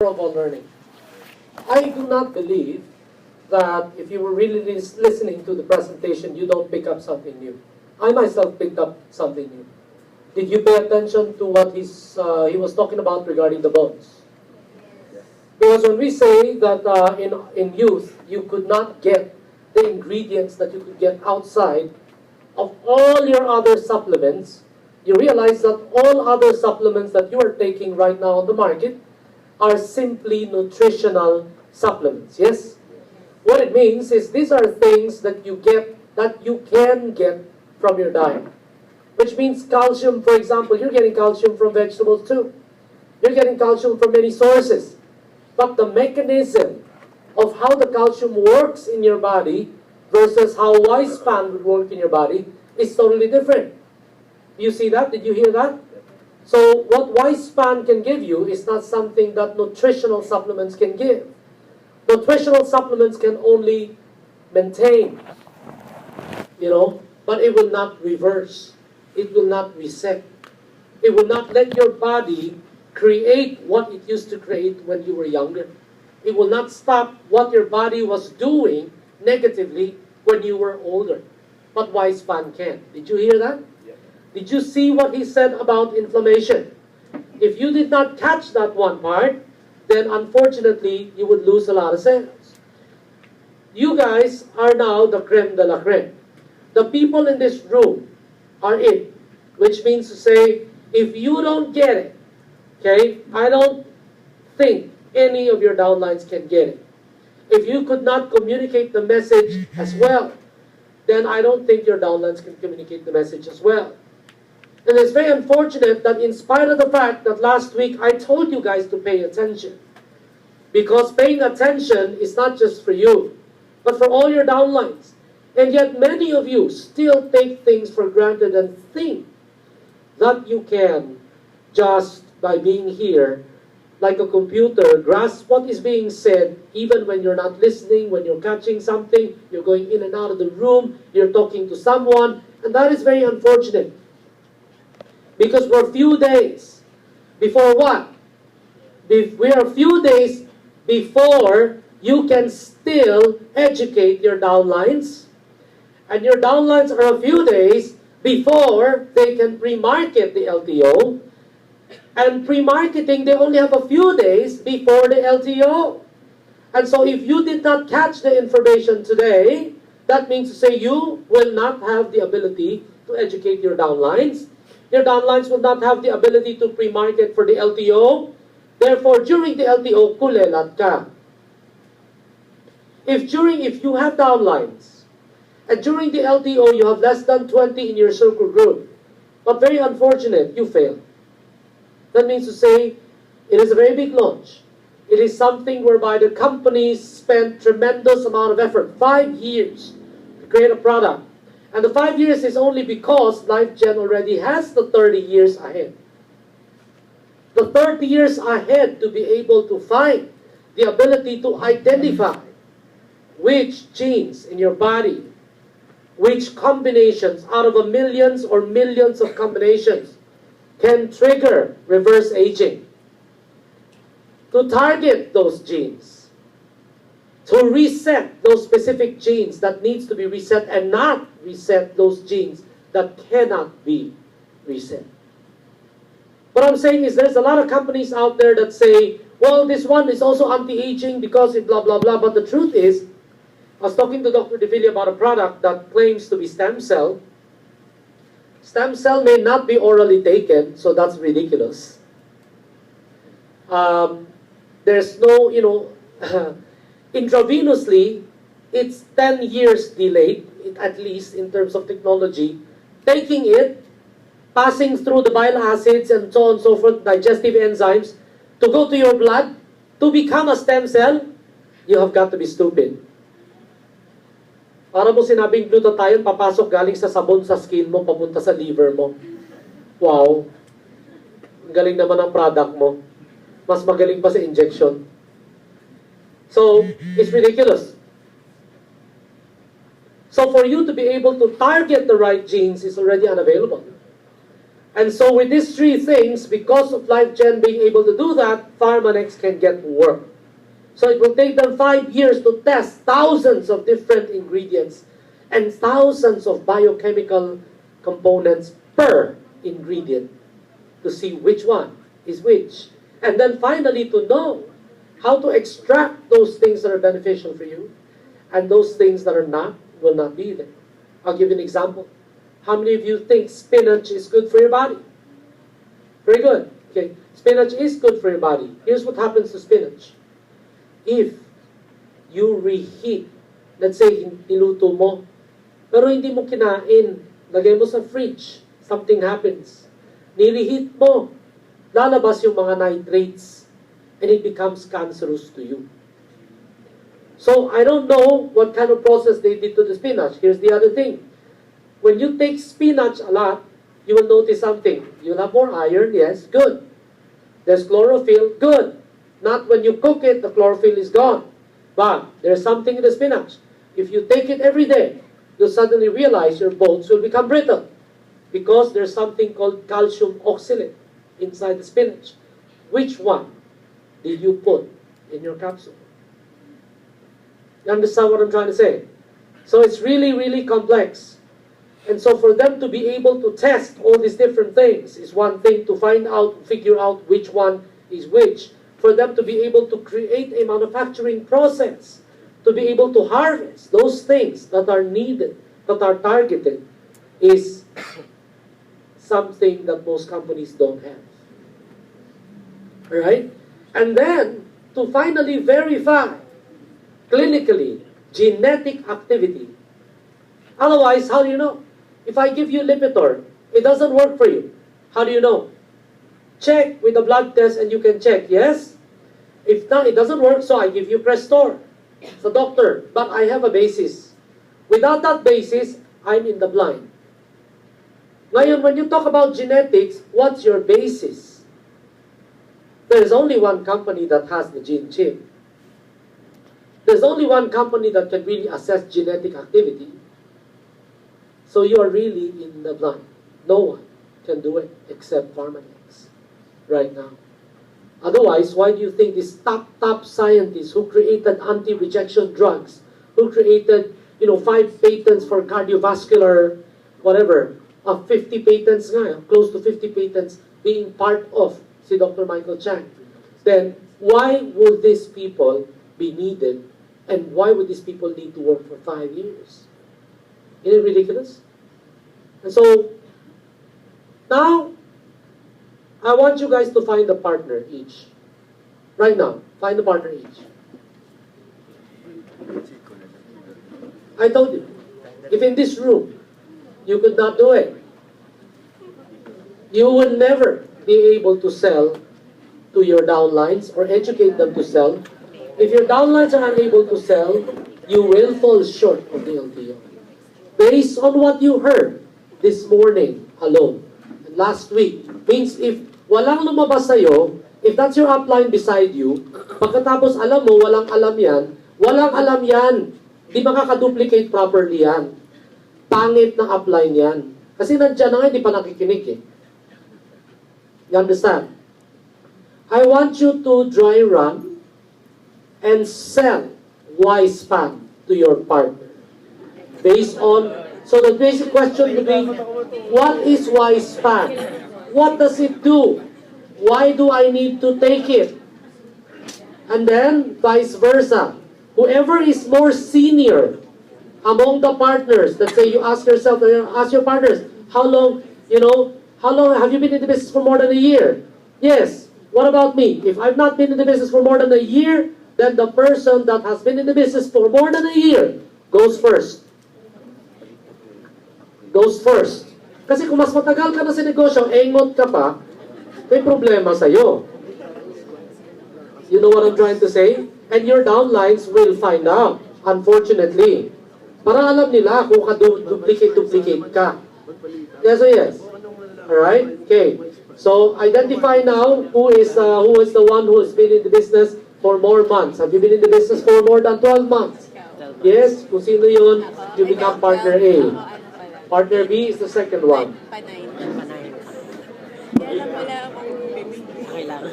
of all learning. I do not believe that if you were really listening to the presentation, you don't pick up something new. I myself picked up something new. Did you pay attention to what he was talking about regarding the bones? Because when we say that in youth, you could not get the ingredients that you could get outside of all your other supplements, you realize that all other supplements that you are taking right now on the market are simply nutritional supplements, yes? What it means is these are things that you can get from your diet. Which means calcium, for example, you're getting calcium from vegetables too. You're getting calcium from many sources. But the mechanism of how the calcium works in your body versus how Wispan would work in your body is totally different. You see that? Did you hear that? So what Wispan can give you is not something that nutritional supplements can give. Nutritional supplements can only maintain, but it will not reverse. It will not reset. It will not let your body create what it used to create when you were younger. It will not stop what your body was doing negatively when you were older. But Wispan can. Did you hear that? Did you see what he said about inflammation? If you did not catch that one part, then unfortunately, you would lose a lot of cells. You guys are now the creme de la creme. The people in this room are it, which means to say, if you don't get it, okay, I don't think any of your downlines can get it. If you could not communicate the message as well, then I don't think your downlines can communicate the message as well. And it's very unfortunate that in spite of the fact that last week I told you guys to pay attention. Because paying attention is not just for you, but for all your downlines. And yet many of you still take things for granted and think that you can, just by being here, like a computer, grasp what is being said even when you're not listening, when you're catching something, you're going in and out of the room, you're talking to someone, and that is very unfortunate. Because we're a few days before what? We are a few days before you can still educate your downlines. And your downlines are a few days before they can pre-market the LTO. And pre-marketing, they only have a few days before the LTO. And so if you did not catch the information today, that means to say you will not have the ability to educate your downlines. Your downlines will not have the ability to pre-market for the LTO. Therefore, during the LTO, kulelat ka. If you have downlines, and during the LTO, you have less than 20 in your circle group, but very unfortunate, you fail. That means to say, it is a very big launch. It is something whereby the companies spent tremendous amount of effort, 5 years, to create a product. And the 5 years is only because LifeGen already has the 30 years ahead. The 30 years ahead to be able to find the ability to identify which genes in your body, which combinations out of millions or millions of combinations can trigger reverse aging. To target those genes. To reset those specific genes that needs to be reset and not reset those genes that cannot be reset. What I'm saying is there's a lot of companies out there that say, well, this one is also anti-aging because it blah, blah, blah. But the truth is, I was talking to Dr. De Villa about a product that claims to be stem cell. Stem cell may not be orally taken, so that's ridiculous. There's no, intravenously, it's 10 years delayed, at least in terms of technology. Taking it, passing through the bile acids and so on and so forth, digestive enzymes, to go to your blood, to become a stem cell, you have got to be stupid. Para mo sinabing glutathione, papasok galing sa sabon sa skin mo, papunta sa liver mo. Wow. Ang galing naman ang product mo. Mas magaling pa sa injection. So, it's ridiculous. So for you to be able to target the right genes is already unavailable. And so with these three things, because of LifeGen being able to do that, Pharmanex can get to work. So it will take them 5 years to test thousands of different ingredients and thousands of biochemical components per ingredient to see which one is which. And then finally to know how to extract those things that are beneficial for you and those things that are not will not be there. I'll give you an example. How many of you think spinach is good for your body? Very good. Okay, spinach is good for your body. Here's what happens to spinach. If you reheat, let's say niluto mo, pero hindi mo kinain, lagay mo sa fridge, something happens. Nireheat mo, lalabas yung mga nitrates, and it becomes cancerous to you. So, I don't know what kind of process they did to the spinach. Here's the other thing. When you take spinach a lot, you will notice something. You'll have more iron, yes, good. There's chlorophyll, good. Not when you cook it, the chlorophyll is gone. But there's something in the spinach. If you take it every day, you'll suddenly realize your bones will become brittle because there's something called calcium oxalate inside the spinach. Which one did you put in your capsule? You understand what I'm trying to say? So it's really, really complex. And so for them to be able to test all these different things is one thing, to find out, figure out which one is which. For them to be able to create a manufacturing process, to be able to harvest those things that are needed, that are targeted, is something that most companies don't have. Alright? And then, to finally verify clinically genetic activity. Otherwise, how do you know? If I give you Lipitor, it doesn't work for you. How do you know? Check with the blood test and you can check, yes? If not, it doesn't work, so I give you Crestor. So doctor, but I have a basis. Without that basis, I'm in the blind. Ngayon, when you talk about genetics, what's your basis? There's only one company that has the gene chip. There's only one company that can really assess genetic activity. So you are really in the blind. No one can do it except Pharmanex right now. Otherwise, why do you think these top scientists who created anti-rejection drugs, who created 5 patents for cardiovascular, whatever, 50 patents nga, close to 50 patents being part of si Dr. Michael Chang, then why would these people be needed, and why would these people need to work for 5 years? Isn't it ridiculous? And so, now, I want you guys to find a partner each. Right now, find a partner each. I told you, if in this room, you could not do it, you would never be able to sell to your downlines or educate them to sell. If your downlines are unable to sell, you will fall short of the LTO. Based on what you heard this morning alone, and last week, means if walang lumabas sa'yo, if that's your upline beside you, pagkatapos alam mo, walang alam yan, di makakaduplicate properly yan. Pangit na upline yan. Kasi nandiyan na nga, di pa nakikinig eh. You understand? I want you to dry run and sell Wispan to your partner. Based on, so the basic question would be, what is Wispan? What does it do? Why do I need to take it? And then, vice versa. Whoever is more senior among the partners, let's say you ask yourself, ask your partners, how long have you been in the business for more than a year? Yes. What about me? If I've not been in the business for more than a year, then the person that has been in the business for more than a year goes first. Goes first. Kasi kung mas matagal ka na sa negosyo, engot ka pa, may problema sa'yo. You know what I'm trying to say? And your downlines will find out, unfortunately. Para alam nila kung duplicate ka. Yes or yes? Alright? Okay. So, identify now who is the one who has been in the business for more months. Have you been in the business for more than 12 months? Yes? Kung sino yun, you become partner A. Partner B is the second one. Kaya lang wala akong Okay lang.